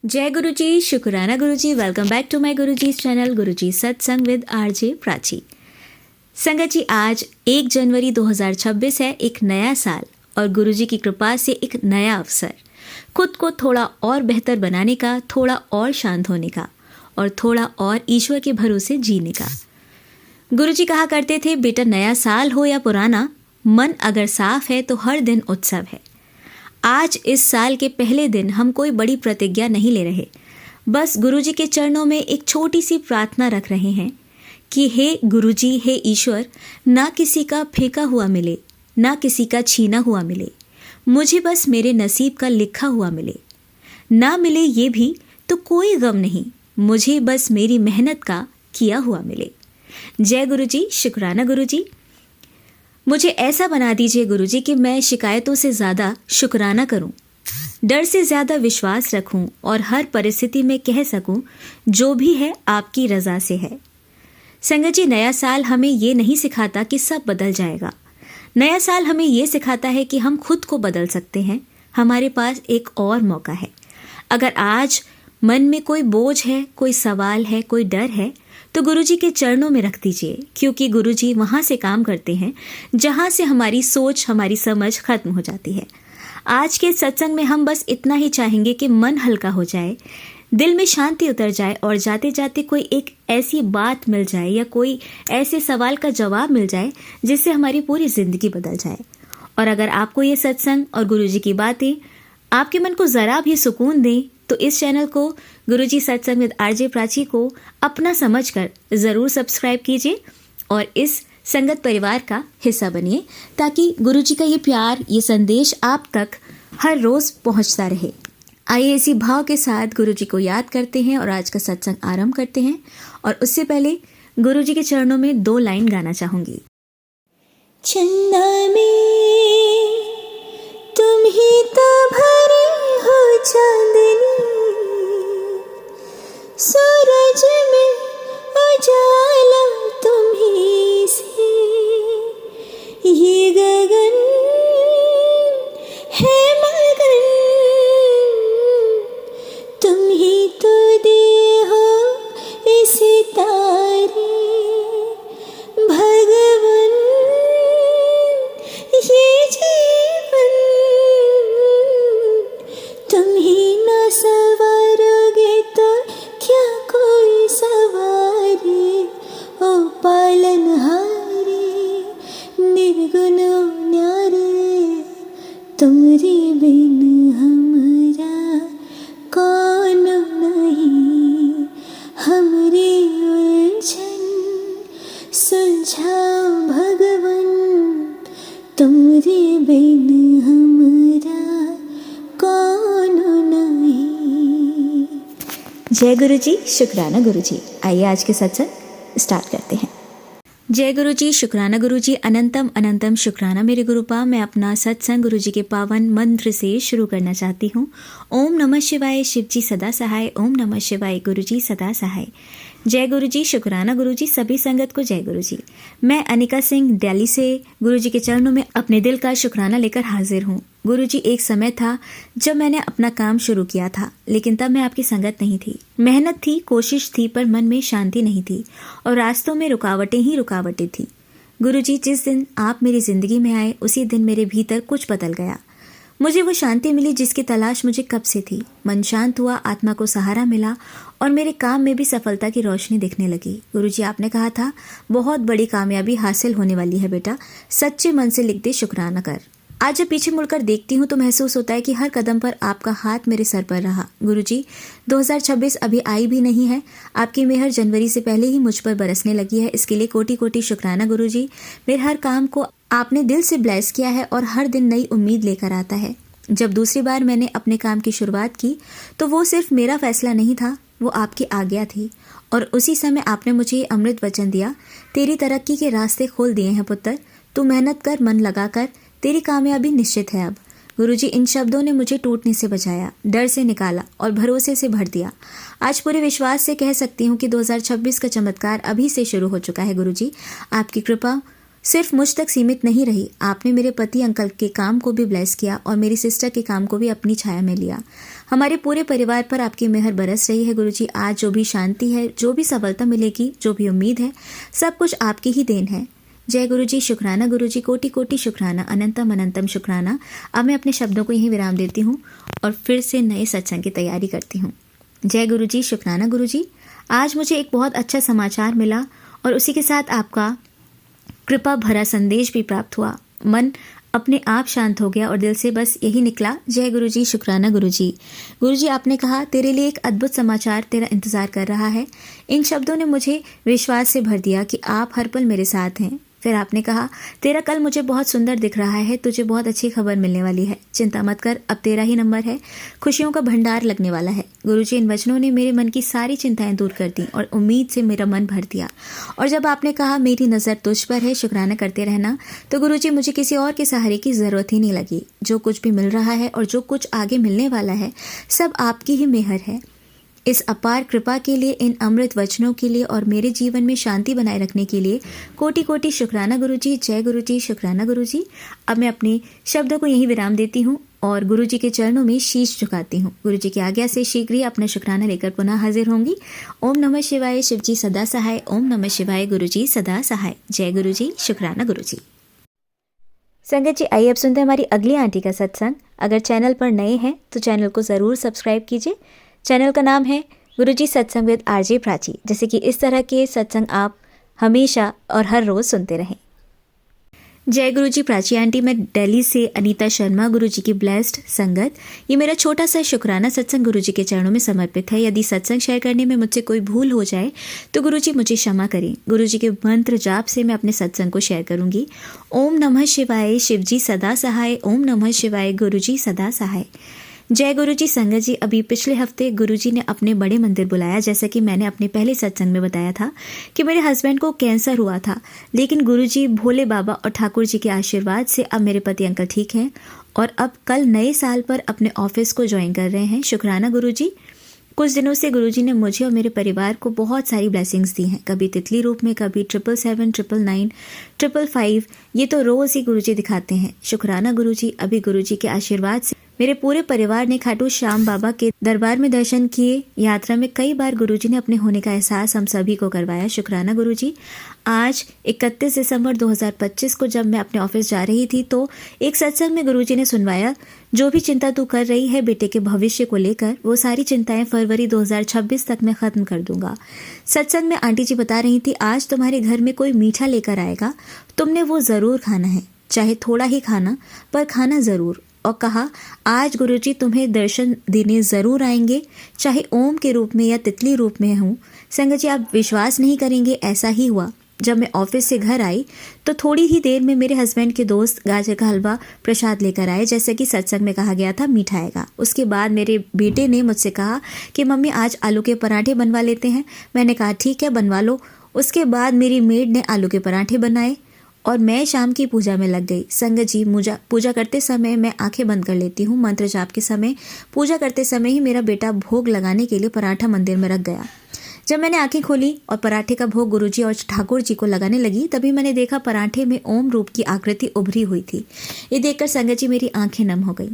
जय गुरुजी, शुक्राना Guruji. Welcome back to my Guruji channel Guruji Satsang with RJ Prachi. संगत जी, आज 1 जनवरी 2026 है, एक नया साल और गुरुजी की कृपा से एक नया अवसर, खुद को थोड़ा और बेहतर बनाने का, थोड़ा और शांत होने का और थोड़ा और ईश्वर के भरोसे जीने का। गुरुजी कहा करते थे, बेटा नया साल हो या पुराना, मन अगर साफ है तो हर दिन उत्सव है। आज इस साल के पहले दिन हम कोई बड़ी प्रतिज्ञा नहीं ले रहे, बस गुरुजी के चरणों में एक छोटी सी प्रार्थना रख रहे हैं कि हे गुरुजी, हे ईश्वर, ना किसी का फेंका हुआ मिले, ना किसी का छीना हुआ मिले, मुझे बस मेरे नसीब का लिखा हुआ मिले। ना मिले ये भी तो कोई गम नहीं, मुझे बस मेरी मेहनत का किया हुआ मिले। जय गुरुजी, शुक्राना गुरुजी। मुझे ऐसा बना दीजिए गुरुजी कि मैं शिकायतों से ज़्यादा शुक्राना करूं, डर से ज़्यादा विश्वास रखूं और हर परिस्थिति में कह सकूं जो भी है आपकी रज़ा से है। संगत जी, नया साल हमें ये नहीं सिखाता कि सब बदल जाएगा। नया साल हमें ये सिखाता है कि हम खुद को बदल सकते हैं। हमारे पास एक और मौका है। अगर आज मन में कोई बोझ है, कोई सवाल है, कोई डर है, तो गुरुजी के चरणों में रख दीजिए, क्योंकि गुरुजी वहाँ से काम करते हैं जहाँ से हमारी सोच, हमारी समझ खत्म हो जाती है। आज के सत्संग में हम बस इतना ही चाहेंगे कि मन हल्का हो जाए, दिल में शांति उतर जाए और जाते जाते कोई एक ऐसी बात मिल जाए या कोई ऐसे सवाल का जवाब मिल जाए जिससे हमारी पूरी जिंदगी बदल जाए। और अगर आपको ये सत्संग और गुरुजी की बातें आपके मन को ज़रा भी सुकून दें तो इस चैनल को गुरुजी सत्संग विद आरजे प्राची को अपना समझकर ज़रूर सब्सक्राइब कीजिए और इस संगत परिवार का हिस्सा बनिए, ताकि गुरुजी का ये प्यार, ये संदेश आप तक हर रोज़ पहुंचता रहे। आइए इसी भाव के साथ गुरुजी को याद करते हैं और आज का सत्संग आरंभ करते हैं। और उससे पहले गुरुजी के चरणों में 2 लाइन गाना चाहूँगी। चन्ना में तुम ही तो भरे हो चांदनी, सूरज में उजाला तुम ही से, ये गगन है मगन तुम ही तो दे हो इस तारे, भगवन ये जीवन तुम ही न सवारोगे तो क्या कोई सवारे, ओ पालनहारे निर्गुण न्यारे, तुम्हारे बिन हमरा कौन नहीं, हमरे उलझन सुलझाओ भगवन, तुम्हारे बिन हमरा कौन नहीं। जय गुरुजी, शुक्राना गुरुजी। आइए आज के सत्संग स्टार्ट करते हैं। जय गुरुजी, शुक्राना गुरुजी। अनंतम अनंतम शुक्राना मेरे गुरुपा। मैं अपना सत्संग गुरुजी के पावन मंत्र से शुरू करना चाहती हूँ। ओम नमः शिवाय, शिवजी सदा सहाय। ओम नमः शिवाय, गुरुजी सदा सहाय। जय गुरुजी, शुक्राना गुरुजी। सभी संगत को जय गुरुजी। मैं अनिका सिंह दिल्ली से गुरुजी के चरणों में अपने दिल का शुक्राना लेकर हाजिर हूँ। गुरुजी, एक समय था जब मैंने अपना काम शुरू किया था, लेकिन तब मैं आपकी संगत नहीं थी। मेहनत थी, कोशिश थी, पर मन में शांति नहीं थी और रास्तों में रुकावटें ही रुकावटें थी। गुरुजी, जिस दिन आप मेरी जिंदगी में आए उसी दिन मेरे भीतर कुछ बदल गया। मुझे वो शांति मिली जिसकी तलाश मुझे कब से थी। मन शांत हुआ, आत्मा को सहारा मिला और मेरे काम में भी सफलता की रोशनी दिखने लगी। गुरुजी, आपने कहा था बहुत बड़ी कामयाबी हासिल होने वाली है बेटा, सच्चे मन से लिख दे, शुक्राना कर। आज जब पीछे मुड़कर देखती हूँ तो महसूस होता है कि हर कदम पर आपका हाथ मेरे सर पर रहा। गुरुजी, 2026 अभी आई भी नहीं है, आपकी मेहर जनवरी से पहले ही मुझ पर बरसने लगी है। इसके लिए कोटि कोटि शुक्राना गुरुजी। मेरे हर काम को आपने दिल से ब्लेस किया है और हर दिन नई उम्मीद लेकर आता है। जब दूसरी बार मैंने अपने काम की शुरुआत की तो वो सिर्फ मेरा फैसला नहीं था, वो आपकी आज्ञा थी। और उसी समय आपने मुझे ये अमृत वचन दिया, तेरी तरक्की के रास्ते खोल दिए हैं पुत्र, तू मेहनत कर, मन लगा कर, तेरी कामयाबी निश्चित है अब। गुरुजी, इन शब्दों ने मुझे टूटने से बचाया, डर से निकाला और भरोसे से भर दिया। आज पूरे विश्वास से कह सकती हूँ कि 2026 का चमत्कार अभी से शुरू हो चुका है। गुरुजी, आपकी कृपा सिर्फ मुझ तक सीमित नहीं रही, आपने मेरे पति अंकल के काम को भी ब्लेस किया और मेरी सिस्टर के काम को भी अपनी छाया में लिया। हमारे पूरे परिवार पर आपकी मेहर बरस रही है गुरुजी। आज जो भी शांति है, जो भी सफलता मिलेगी, जो भी उम्मीद है, सब कुछ आपकी ही देन है। जय गुरुजी, शुक्राना गुरुजी, कोटि कोटि शुक्राना, अनंतम अनंतम शुक्राना। अब मैं अपने शब्दों को यहीं विराम देती हूँ और फिर से नए सत्संग की तैयारी करती हूँ। जय गुरुजी, शुक्राना गुरुजी। आज मुझे एक बहुत अच्छा समाचार मिला और उसी के साथ आपका कृपा भरा संदेश भी प्राप्त हुआ। मन अपने आप शांत हो गया और दिल से बस यही निकला, जय गुरुजी, शुक्राना गुरुजी। गुरुजी, आपने कहा तेरे लिए एक अद्भुत समाचार तेरा इंतजार कर रहा है। इन शब्दों ने मुझे विश्वास से भर दिया कि आप हर पल मेरे साथ हैं। फिर आपने कहा तेरा कल मुझे बहुत सुंदर दिख रहा है, तुझे बहुत अच्छी खबर मिलने वाली है, चिंता मत कर, अब तेरा ही नंबर है, खुशियों का भंडार लगने वाला है। गुरुजी, इन वचनों ने मेरे मन की सारी चिंताएं दूर कर दी और उम्मीद से मेरा मन भर दिया। और जब आपने कहा मेरी नज़र तुझ पर है, शुक्राना करते रहना, तो गुरुजी मुझे किसी और के सहारे की ज़रूरत ही नहीं लगी। जो कुछ भी मिल रहा है और जो कुछ आगे मिलने वाला है, सब आपकी ही मेहर है। इस अपार कृपा के लिए, इन अमृत वचनों के लिए और मेरे जीवन में शांति बनाए रखने के लिए कोटि कोटि शुक्राना गुरुजी। जय गुरुजी, शुक्राना गुरुजी। अब मैं अपने शब्दों को यहीं विराम देती हूँ और गुरुजी के चरणों में शीश झुकाती हूँ। गुरुजी की आज्ञा से शीघ्र ही अपना शुक्राना लेकर पुनः हाजिर होंगी। ओम नमः शिवाय, शिवजी सदा सहाय। ओम नमः शिवाय, गुरुजी सदा सहाय। जय गुरुजी, शुक्राना गुरुजी। संगत जी, आइए अब सुनते हैं हमारी अगली आंटी का सत्संग। अगर चैनल पर नए हैं तो चैनल को ज़रूर सब्सक्राइब कीजिए। चैनल का नाम है गुरुजी सत्संग विद आरजे प्राची, जैसे कि इस तरह के सत्संग आप हमेशा और हर रोज़ सुनते रहें। जय गुरुजी प्राची आंटी, मैं दिल्ली से अनीता शर्मा। गुरुजी की ब्लेस्ड संगत, ये मेरा छोटा सा शुक्राना सत्संग गुरुजी के चरणों में समर्पित है। यदि सत्संग शेयर करने में मुझसे कोई भूल हो जाए तो गुरुजी मुझे क्षमा करें। गुरुजी के मंत्र जाप से मैं अपने सत्संग को शेयर करूंगी। ओम नमः शिवाय, शिवजी सदा सहाय। ओम नमः शिवाय, गुरुजी सदा सहाय। जय गुरुजी। संगत जी, अभी पिछले हफ्ते गुरुजी ने अपने बड़े मंदिर बुलाया। जैसा कि मैंने अपने पहले सत्संग में बताया था कि मेरे हस्बैंड को कैंसर हुआ था, लेकिन गुरुजी, भोले बाबा और ठाकुर जी के आशीर्वाद से अब मेरे पति अंकल ठीक हैं और अब कल नए साल पर अपने ऑफिस को ज्वाइन कर रहे हैं। शुक्राना गुरुजी। कुछ दिनों से गुरुजी ने मुझे और मेरे परिवार को बहुत सारी ब्लेसिंग्स दी हैं, कभी तितली रूप में, कभी 777, 999, 555, ये तो रोज़ ही गुरुजी दिखाते हैं। शुक्राना गुरुजी। अभी गुरुजी के आशीर्वाद से मेरे पूरे परिवार ने खाटू श्याम बाबा के दरबार में दर्शन किए। यात्रा में कई बार गुरुजी ने अपने होने का एहसास हम सभी को करवाया। शुक्राना गुरुजी। आज 31 दिसंबर 2025 को जब मैं अपने ऑफिस जा रही थी तो एक सत्संग में गुरुजी ने सुनवाया, जो भी चिंता तू कर रही है बेटे के भविष्य को लेकर, वो सारी चिंताएं फरवरी 2026 तक मैं ख़त्म कर दूंगा। सत्संग में आंटी जी बता रही थी, आज तुम्हारे घर में कोई मीठा लेकर आएगा, तुमने वो ज़रूर खाना है, चाहे थोड़ा ही खाना, पर खाना ज़रूर। और कहा, आज गुरुजी तुम्हें दर्शन देने ज़रूर आएंगे, चाहे ओम के रूप में या तितली रूप में हूँ। संगत जी, आप विश्वास नहीं करेंगे, ऐसा ही हुआ। जब मैं ऑफिस से घर आई तो थोड़ी ही देर में मेरे हस्बैंड के दोस्त गाजर का हलवा प्रसाद लेकर आए, जैसे कि सत्संग में कहा गया था मीठा आएगा। उसके बाद मेरे बेटे ने मुझसे कहा कि मम्मी आज आलू के पराठे बनवा लेते हैं। मैंने कहा ठीक है, बनवा लो। उसके बाद मेरी मेड ने आलू के पराठे बनाए और मैं शाम की पूजा में लग गई। संगत जी, पूजा करते समय मैं आंखें बंद कर लेती हूँ। मंत्र जाप के समय, पूजा करते समय ही मेरा बेटा भोग लगाने के लिए पराठा मंदिर में रख गया। जब मैंने आंखें खोली और पराठे का भोग गुरुजी और ठाकुर जी को लगाने लगी, तभी मैंने देखा पराठे में ओम रूप की आकृति उभरी हुई थी। ये देखकर संगत जी मेरी आंखें नम हो गई।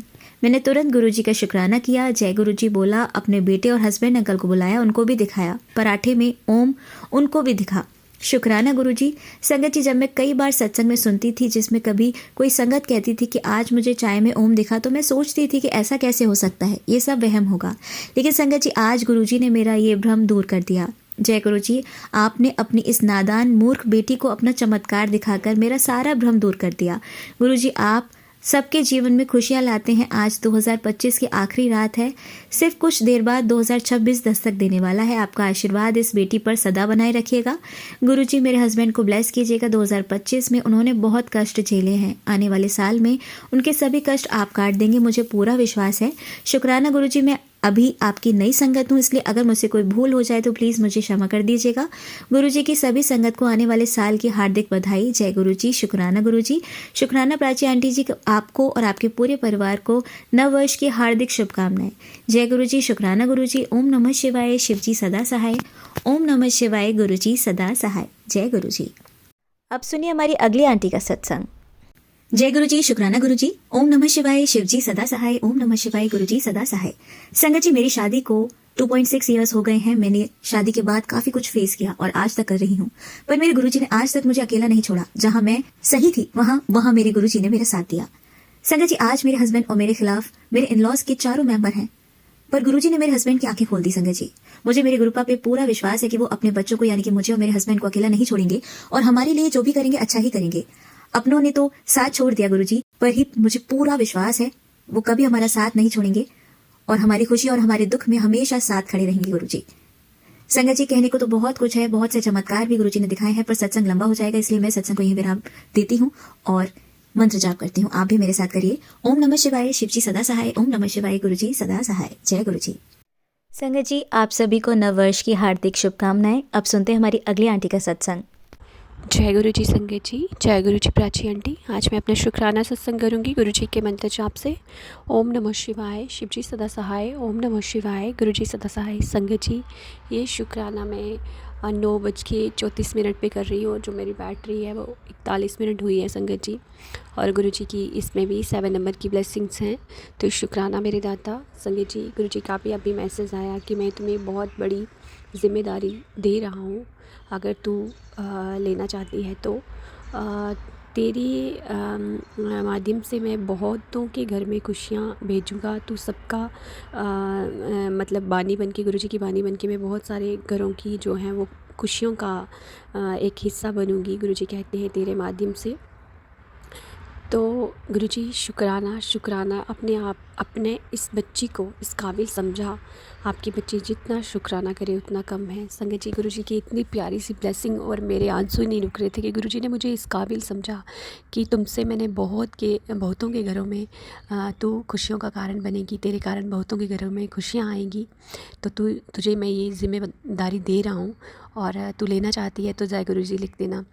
मैंने तुरंत गुरुजी का शुक्राना किया। जय गुरुजी बोला, अपने बेटे और हस्बैंड अंकल को बुलाया, उनको भी दिखाया पराठे में ओम, उनको भी दिखा। शुक्राना गुरुजी। संगत जी, जब मैं कई बार सत्संग में सुनती थी जिसमें कभी कोई संगत कहती थी कि आज मुझे चाय में ओम दिखा, तो मैं सोचती थी कि ऐसा कैसे हो सकता है, ये सब वहम होगा। लेकिन संगत जी, आज गुरुजी ने मेरा ये भ्रम दूर कर दिया। जय गुरुजी, आपने अपनी इस नादान मूर्ख बेटी को अपना चमत्कार दिखाकर मेरा सारा भ्रम दूर कर दिया। गुरुजी, आप सबके जीवन में खुशियाँ लाते हैं। आज 2025 की आखिरी रात है, सिर्फ कुछ देर बाद 2026 दस्तक देने वाला है। आपका आशीर्वाद इस बेटी पर सदा बनाए रखिएगा। गुरुजी, मेरे हस्बैंड को ब्लेस कीजिएगा। 2025 में उन्होंने बहुत कष्ट झेले हैं, आने वाले साल में उनके सभी कष्ट आप काट देंगे, मुझे पूरा विश्वास है। शुक्राना गुरुजी। मैं अभी आपकी नई संगत हूँ, इसलिए अगर मुझसे कोई भूल हो जाए तो प्लीज़ मुझे क्षमा कर दीजिएगा। गुरुजी की सभी संगत को आने वाले साल की हार्दिक बधाई। जय गुरुजी। शुक्राना गुरुजी। शुक्राना प्राची आंटी जी, आपको और आपके पूरे परिवार को नव वर्ष की हार्दिक शुभकामनाएं। जय गुरुजी। शुक्राना गुरुजी। ओम नमः शिवाय, शिवजी सदा सहाय। ओम नमः शिवाय, गुरुजी सदा सहाय। जय गुरुजी। अब सुनिए हमारी अगली आंटी का सत्संग। जय गुरु जी, शुक्राना गुरु जी। ओम नमः शिवाय, शिव जी सदा सहाय। ओम नमः शिवाय, गुरु जी सदा सहाय। संगत जी, मेरी शादी को 2.6 इयर्स हो गए हैं। मैंने शादी के बाद काफी कुछ फेस किया और आज तक कर रही हूँ, पर मेरे गुरुजी ने आज तक मुझे अकेला नहीं छोड़ा। जहाँ मैं सही थी वहाँ मेरे गुरुजी ने मेरा साथ दिया। संगत जी, आज मेरे हस्बैंड और मेरे खिलाफ मेरे इन-लॉज के चारों मेंबर हैं, पर गुरुजी ने मेरे हस्बैंड की आंखें खोल दी। संगत जी, मुझे मेरे गुरुपा पे पूरा विश्वास है कि वो अपने बच्चों को यानी कि मुझे और मेरे हस्बैंड को अकेला नहीं छोड़ेंगे और हमारे लिए जो भी करेंगे अच्छा ही करेंगे। अपनों ने तो साथ छोड़ दिया गुरुजी, पर ही मुझे पूरा विश्वास है वो कभी हमारा साथ नहीं छोड़ेंगे और हमारी खुशी और हमारे दुख में हमेशा साथ खड़े रहेंगे गुरुजी। संगत जी, कहने को तो बहुत कुछ है, बहुत से चमत्कार भी गुरुजी ने दिखाए हैं, पर सत्संग लंबा हो जाएगा, इसलिए मैं सत्संग को यहीं विराम देती हूँ और मंत्र जाप करती हूँ। आप भी मेरे साथ करिए। ओम नमः शिवाय, शिव जी सदा सहाय। ओम नमः शिवाय, गुरु जी सदा सहाय। जय गुरु जी। संगत जी, आप सभी को नव वर्ष की हार्दिक शुभकामनाएं। अब सुनते हैं हमारी अगली आंटी का सत्संग। जय गुरु जी संगत जी, जय गुरु जी प्राची आंटी। आज मैं अपना शुक्राना सत्संग करूंगी गुरु जी के मंत्र जाप से। ओम नमः शिवाय, शिव जी सदा सहाय। ओम नमः शिवाय, गुरु जी सदा सहाय। संगत जी, ये शुक्राना मैं 9:34 पे कर रही हूँ। जो मेरी बैटरी है वो 41 मिनट हुई है संगत जी, और गुरु जी की इसमें भी 7 नंबर की ब्लेसिंग्स हैं। तो शुक्राना मेरे दाता। संगत जी, गुरु जी का भी अभी मैसेज आया कि मैं तुम्हें बहुत बड़ी जिम्मेदारी दे रहा हूँ, अगर तू लेना चाहती है तो तेरी माध्यम से मैं बहुतों के घर में खुशियाँ भेजूँगा। तू सबका मतलब बानी बन के, गुरु जी की बानी बन के मैं बहुत सारे घरों की जो हैं वो खुशियों का एक हिस्सा बनूँगी, गुरु जी कहते हैं तेरे माध्यम से। तो गुरु जी शुक्राना शुक्राना। अपने इस बच्ची को इस काबिल समझा। आपकी बच्ची जितना शुक्राना करे उतना कम है। संगत जी, गुरु जी की इतनी प्यारी सी ब्लेसिंग और मेरे आंसू नहीं रुक रहे थे कि गुरु जी ने मुझे इस काबिल समझा कि तुमसे मैंने बहुतों के घरों में तू खुशियों का कारण बनेगी, तेरे कारण बहुतों के घरों में खुशियाँ आएंगी। तो तुझे मैं ये जिम्मेदारी दे रहा हूँ और तू लेना चाहती है तो जय गुरु जी लिख देना।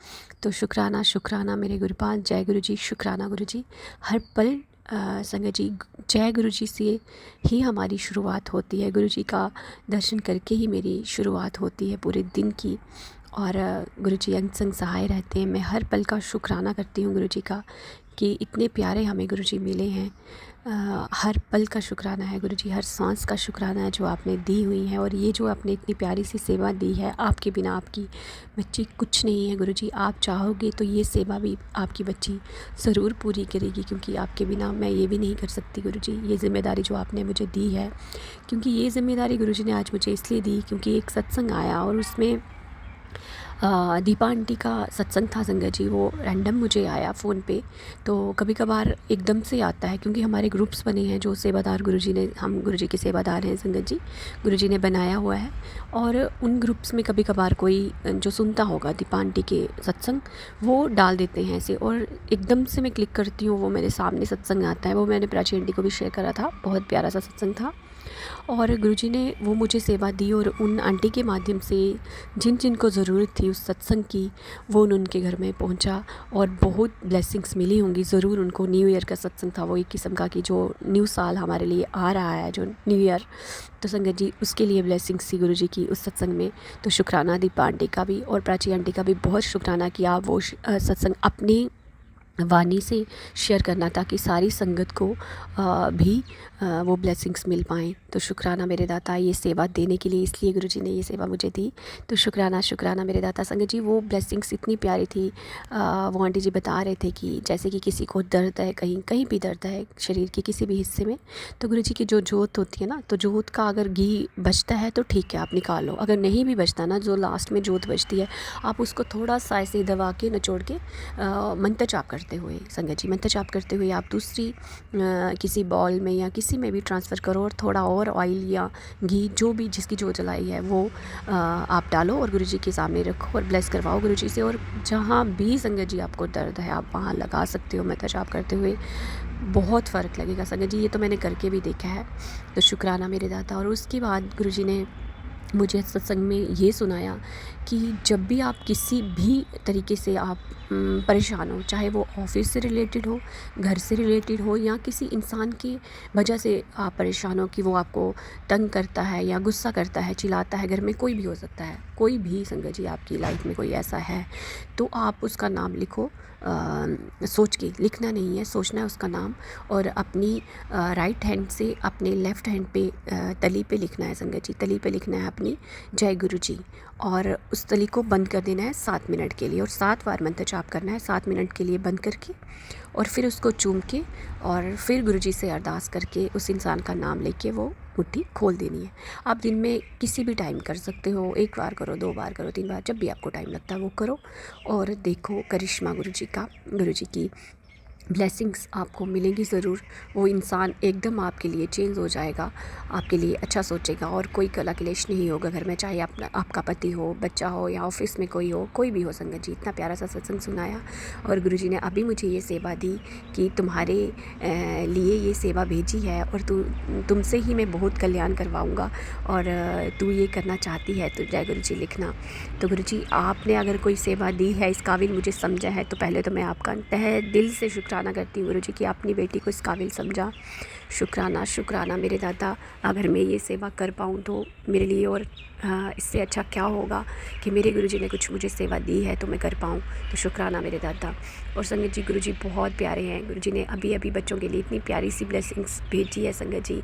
तो शुक्राना शुक्राना मेरे गुरुपाल। जय गुरु जी, शुक्राना गुरु जी। हर पल संगत जी, जय गुरु जी से ही हमारी शुरुआत होती है। गुरु जी का दर्शन करके ही मेरी शुरुआत होती है पूरे दिन की, और गुरु जी अंग संग सहाय रहते हैं। मैं हर पल का शुक्राना करती हूँ गुरु जी का कि इतने प्यारे हमें गुरु जी मिले हैं। हर पल का शुक्राना है गुरु जी, हर सांस का शुक्राना है जो आपने दी हुई है, और ये जो आपने इतनी प्यारी सी सेवा दी है, आपके बिना आपकी बच्ची कुछ नहीं है गुरु जी। आप चाहोगे तो ये सेवा भी आपकी बच्ची ज़रूर पूरी करेगी, क्योंकि आपके बिना मैं ये भी नहीं कर सकती गुरु जी। ये ज़िम्मेदारी जो आपने मुझे दी है, क्योंकि ये ज़िम्मेदारी गुरु जी ने आज मुझे इसलिए दी क्योंकि एक सत्संग आया और उसमें दीपा आंटी का सत्संग था संगत जी। वो रैंडम मुझे आया फ़ोन पे, तो कभी कभार एकदम से आता है, क्योंकि हमारे ग्रुप्स बने हैं जो सेवादार गुरुजी ने, हम गुरुजी के सेवादार हैं संगत जी, गुरुजी ने बनाया हुआ है। और उन ग्रुप्स में कभी कभार कोई जो सुनता होगा दीपा आंटी के सत्संग, वो डाल देते हैं ऐसे, और एकदम से मैं क्लिक करती हूँ, वो मेरे सामने सत्संग आता है। वो मैंने प्राची आंटी को भी शेयर करा था, बहुत प्यारा सा सत्संग था। और गुरुजी ने वो मुझे सेवा दी, और उन आंटी के माध्यम से जिन जिन को ज़रूरत थी उस सत्संग की, वो उनके घर में पहुंचा और बहुत ब्लेसिंग्स मिली होंगी ज़रूर उनको। न्यू ईयर का सत्संग था वो, एक किस्म का कि जो न्यू साल हमारे लिए आ रहा है, जो न्यू ईयर, तो संगत जी उसके लिए ब्लेसिंग्स थी गुरुजी की उस सत्संग में। तो शुक्राना दीपा आंटी का भी और प्राची आंटी का भी बहुत शुक्राना कि आप वो सत्संग अपनी वाणी से शेयर करना, ताकि सारी संगत को भी वो ब्लेसिंग्स मिल पाएँ। तो शुक्राना मेरे दाता, ये सेवा देने के लिए, इसलिए गुरुजी ने ये सेवा मुझे दी। तो शुक्राना शुक्राना मेरे दाता। संगत जी, वो ब्लेसिंग्स इतनी प्यारी थी। वो आंटी जी बता रहे थे कि जैसे कि किसी को दर्द है, कहीं भी दर्द है शरीर के किसी भी हिस्से में, तो गुरुजी की जो जोत होती है ना, तो जोत का अगर घी बचता है तो ठीक है, आप निकाल लो। अगर नहीं भी बचता ना, जो लास्ट में जोत बचती है, आप उसको थोड़ा सा ऐसे दबा के निचोड़ के मंत्र जाप करते हुए, संगत जी मंत्र जाप करते हुए आप दूसरी किसी बॉल में या किसी में भी ट्रांसफ़र करो, और थोड़ा और ऑयल या घी, जो भी जिसकी जो जलाई है वो आप डालो और गुरुजी के सामने रखो और ब्लेस करवाओ गुरुजी से। और जहाँ भी संगत जी आपको दर्द है, आप वहाँ लगा सकते हो मंत्र जाप करते हुए, बहुत फ़र्क लगेगा संगत जी। ये तो मैंने करके भी देखा है। तो शुक्राना मेरे दाता। और उसके बाद गुरुजी ने मुझे सत्संग में ये सुनाया कि जब भी आप किसी भी तरीके से आप परेशान हो, चाहे वो ऑफिस से रिलेटेड हो, घर से रिलेटेड हो, या किसी इंसान की वजह से आप परेशान हो कि वो आपको तंग करता है या गुस्सा करता है, चिल्लाता है, घर में कोई भी हो सकता है, कोई भी संगत जी आपकी लाइफ में कोई ऐसा है, तो आप उसका नाम लिखो। सोच के लिखना नहीं है, सोचना है उसका नाम, और अपनी राइट हैंड से अपने लेफ़्ट हैंड पे तली पे लिखना है संगत जी, तली पे लिखना है अपनी जय गुरु जी, और उस तली को बंद कर देना है 7 मिनट के लिए, और 7 बार मंत्र जाप करना है 7 मिनट के लिए बंद करके, और फिर उसको चूम के और फिर गुरु जी से अरदास करके उस इंसान का नाम लेके वो मुट्ठी खोल देनी है। आप दिन में किसी भी टाइम कर सकते हो, 1 बार करो, 2 बार करो, 3 बार, जब भी आपको टाइम लगता है वो करो, और देखो करिश्मा गुरु जी का, गुरु जी की ब्लेसिंग्स आपको मिलेंगी ज़रूर। वो इंसान एकदम आपके लिए चेंज हो जाएगा, आपके लिए अच्छा सोचेगा, और कोई कला क्लेश नहीं होगा घर में, चाहे आपका पति हो, बच्चा हो, या ऑफिस में कोई हो, कोई भी हो संगत जी। इतना प्यारा सा सत्संग सुनाया, और गुरुजी ने अभी मुझे ये सेवा दी कि तुम्हारे लिए ये सेवा भेजी है, और तुमसे ही मैं बहुत कल्याण करवाऊँगा, और तू ये करना चाहती है तो जय गुरु जी लिखना। तो गुरु जी आपने अगर कोई सेवा दी है, इस काबिल मुझे समझा है, तो पहले तो मैं आपका तहे दिल से शुक्राना करती हूँ गुरु जी कि अपनी बेटी को इस काबिल समझा। शुक्राना शुक्राना मेरे दादा, अगर मैं ये सेवा कर पाऊँ तो मेरे लिए और इससे अच्छा क्या होगा कि मेरे गुरुजी ने कुछ मुझे सेवा दी है तो मैं कर पाऊँ। तो शुक्राना मेरे दादा। और संगत जी गुरुजी बहुत प्यारे हैं। गुरुजी ने अभी अभी बच्चों के लिए इतनी प्यारी सी ब्लेसिंग्स भेजी है संगत जी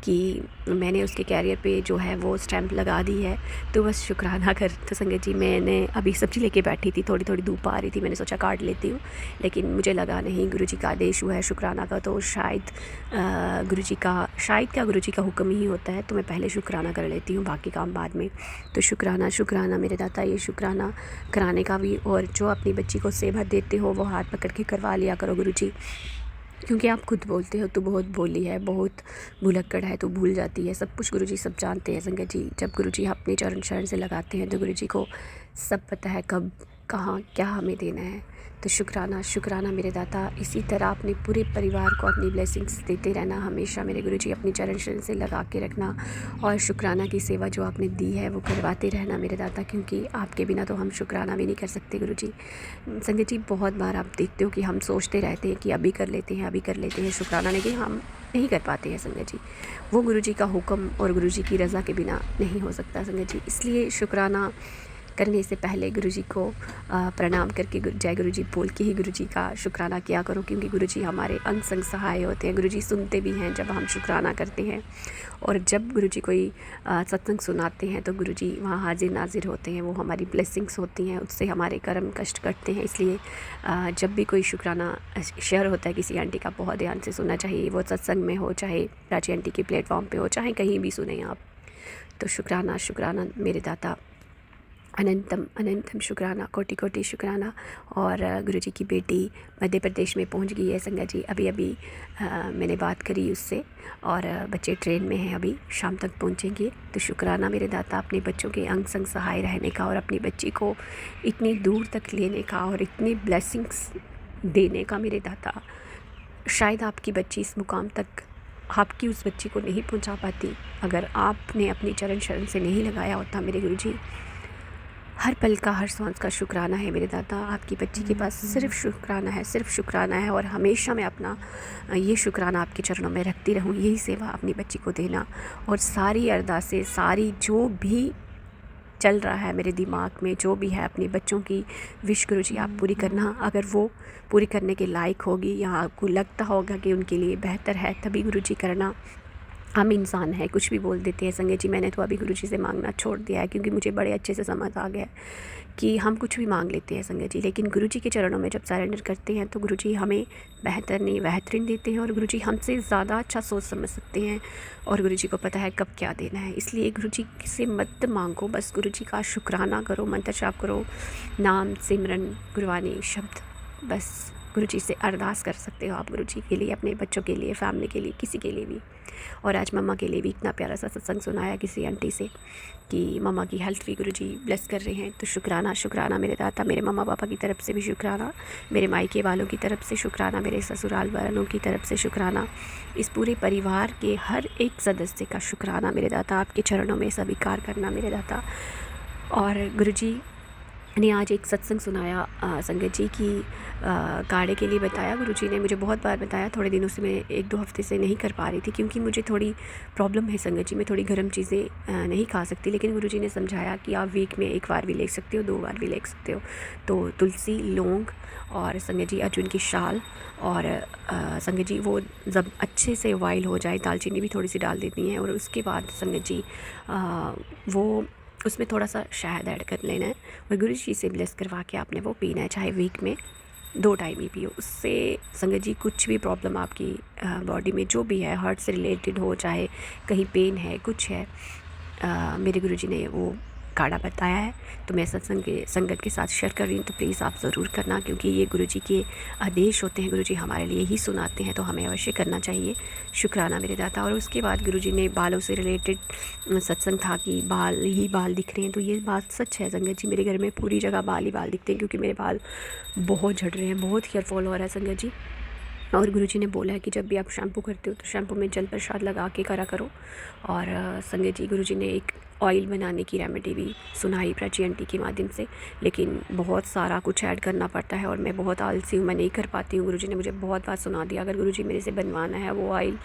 कि मैंने उसके कैरियर पे जो है वो स्टैंप लगा दी है। तो बस शुक्राना कर। तो संगत जी मैंने अभी सब्ज़ी लेके बैठी थी, थोड़ी थोड़ी धूप आ रही थी, मैंने सोचा काट लेती हूँ, लेकिन मुझे लगा नहीं गुरुजी का आदेश हुआ है शुक्राना का, तो शायद गुरुजी का हुक्म ही होता है, तो मैं पहले शुक्राना कर लेती हूँ, बाकी काम बाद में। तो शुक्राना शुक्राना मेरे दाता। ये शुक्राना कराने का भी, और जो अपनी बच्ची को सेवा देते हो वो हाथ पकड़ के करवा लिया करो गुरुजी, क्योंकि आप खुद बोलते हो तो बहुत बोली है, बहुत भुलक्कड़ है तो भूल जाती है, सब कुछ गुरुजी सब जानते हैं संगत जी। जब गुरुजी अपने चरण शरण से लगाते हैं तो गुरुजी को सब पता है कब कहाँ क्या हमें देना है। तो शुक्राना शुक्राना मेरे दाता। इसी तरह अपने पूरे परिवार को अपनी ब्लेसिंग्स देते रहना हमेशा मेरे गुरुजी, अपनी चरण शरण से लगा के रखना, और शुक्राना की सेवा जो आपने दी है वो करवाते रहना मेरे दाता, क्योंकि आपके बिना तो हम शुक्राना भी नहीं कर सकते गुरुजी। संगत जी बहुत बार आप देखते हो कि हम सोचते रहते हैं कि अभी कर लेते हैं शुक्राना, लेकिन हम नहीं कर पाते हैं संगत जी। वो गुरुजी का हुक्म और गुरुजी की रज़ा के बिना नहीं हो सकता संगत जी। इसलिए शुक्राना करने से पहले गुरुजी को प्रणाम करके जय गुरुजी बोल के ही गुरुजी का शुक्राना किया करो, क्योंकि गुरुजी हमारे अंग संग सहाय होते हैं। गुरुजी सुनते भी हैं जब हम शुक्राना करते हैं, और जब गुरुजी कोई सत्संग सुनाते हैं तो गुरुजी वहाँ हाजिर नाजिर होते हैं, वो हमारी ब्लेसिंग्स होती हैं, उससे हमारे कर्म कष्ट कटते हैं। इसलिए जब भी कोई शुक्राना शेयर होता है किसी आंटी का, बहुत ध्यान से सुनना चाहिए, वो सत्संग में हो, चाहे प्राची आंटी के प्लेटफॉर्म पे हो, चाहे कहीं भी सुने आप। तो शुक्राना शुक्राना मेरे दाता, अनंतम अनंतम शुक्राना, कोटि कोटि शुक्राना। और गुरुजी की बेटी मध्य प्रदेश में पहुंच गई है संगत जी। अभी अभी मैंने बात करी उससे, और बच्चे ट्रेन में हैं, अभी शाम तक पहुंचेंगे। तो शुक्राना मेरे दाता अपने बच्चों के अंग संग सहाय रहने का, और अपनी बच्ची को इतनी दूर तक लेने का, और इतनी ब्लेसिंग्स देने का मेरे दाता। शायद आपकी बच्ची इस मुकाम तक आपकी उस बच्ची को नहीं पहुँचा पाती अगर आपने अपनी चरण शरण से नहीं लगाया होता मेरे गुरुजी। हर पल का हर सांस का शुक्राना है मेरे दादा। आपकी बच्ची के पास सिर्फ शुक्राना है, सिर्फ शुक्राना है, और हमेशा मैं अपना ये शुक्राना आपके चरणों में रखती रहूँ। यही सेवा अपनी बच्ची को देना, और सारी अरदासें, सारी जो भी चल रहा है मेरे दिमाग में, जो भी है अपने बच्चों की विश गुरुजी आप पूरी करना। अगर वो पूरी करने के लायक होगी, या आपको लगता होगा कि उनके लिए बेहतर है, तभी गुरुजी करना। हम इंसान हैं, कुछ भी बोल देते हैं संगत जी। मैंने तो अभी गुरुजी से मांगना छोड़ दिया है, क्योंकि मुझे बड़े अच्छे से समझ आ गया कि हम कुछ भी मांग लेते हैं संगत जी, लेकिन गुरुजी के चरणों में जब सरेंडर करते हैं तो गुरुजी हमें बेहतर नहीं बेहतरीन देते हैं, और गुरुजी हमसे ज़्यादा अच्छा सोच समझ सकते हैं, और गुरुजी को पता है कब क्या देना है। इसलिए गुरुजी से मत मांगो, बस गुरुजी का शुक्राना करो, मंत्र जाप करो, नाम सिमरन गुरबानी शब्द, बस गुरुजी से अरदास कर सकते हो आप गुरुजी के लिए, अपने बच्चों के लिए, फैमिली के लिए, किसी के लिए भी। और आज मम्मा के लिए भी इतना प्यारा सा सत्संग सुनाया किसी आंटी से कि मम्मा की हेल्थ भी गुरुजी ब्लेस कर रहे हैं। तो शुक्राना शुक्राना मेरे दाता, मेरे मम्मा पापा की तरफ से भी शुक्राना, मेरे मायके वालों की तरफ से शुक्राना, मेरे ससुराल वालों की तरफ से शुक्राना, इस पूरे परिवार के हर एक सदस्य का शुक्राना मेरे दाता। आपके चरणों में स्वीकार करना मेरे दाता। और गुरुजी ने आज एक सत्संग सुनाया संगत जी की काढ़े के लिए बताया। गुरुजी ने मुझे बहुत बार बताया, थोड़े दिनों से मैं 1-2 हफ्ते से नहीं कर पा रही थी क्योंकि मुझे थोड़ी प्रॉब्लम है संगत जी, मैं थोड़ी गर्म चीज़ें नहीं खा सकती। लेकिन गुरुजी ने समझाया कि आप वीक में 1 बार भी ले सकते हो, 2 बार भी ले सकते हो। तो तुलसी, लौंग और संगत जी अर्जुन की शाल और संगत जी वो जब अच्छे से बॉयल हो जाए, दालचीनी भी थोड़ी सी डाल देती हैं और उसके बाद संगत जी वो उसमें थोड़ा सा शहद ऐड कर लेना है और गुरु जी से ब्लेस करवा के आपने वो पीना है, चाहे वीक में 2 टाइम ही पियो। उससे संगत जी कुछ भी प्रॉब्लम आपकी बॉडी में जो भी है, हार्ट से रिलेटेड हो, चाहे कहीं पेन है, कुछ है, मेरे गुरु जी ने वो काढ़ा बताया है। तो मैं संगत के साथ शेयर कर रही हूँ, तो प्लीज़ आप ज़रूर करना क्योंकि ये गुरुजी के आदेश होते हैं, गुरुजी हमारे लिए ही सुनाते हैं, तो हमें अवश्य करना चाहिए। शुक्राना मेरे दाता। और उसके बाद गुरुजी ने बालों से रिलेटेड सत्संग था कि बाल ही बाल दिख रहे हैं, तो ये बात सच है संगत जी। मेरे घर में पूरी जगह बाल ही बाल दिखते हैं क्योंकि मेरे बाल बहुत झड़ रहे हैं, बहुत हेयर फॉल हो रहा है संगत जी। और गुरुजी ने बोला है कि जब भी आप शैम्पू करते हो तो शैम्पू में जल प्रसाद लगा के करा करो। और संगत जी गुरुजी ने एक ऑयल बनाने की रेमेडी भी सुनाई प्राची आंटी के माध्यम से, लेकिन बहुत सारा कुछ ऐड करना पड़ता है और मैं बहुत आलसी हूँ, मैं नहीं कर पाती हूँ। गुरुजी ने मुझे बहुत बार सुना दिया, अगर गुरुजी मेरे से बनवाना है वो ऑयल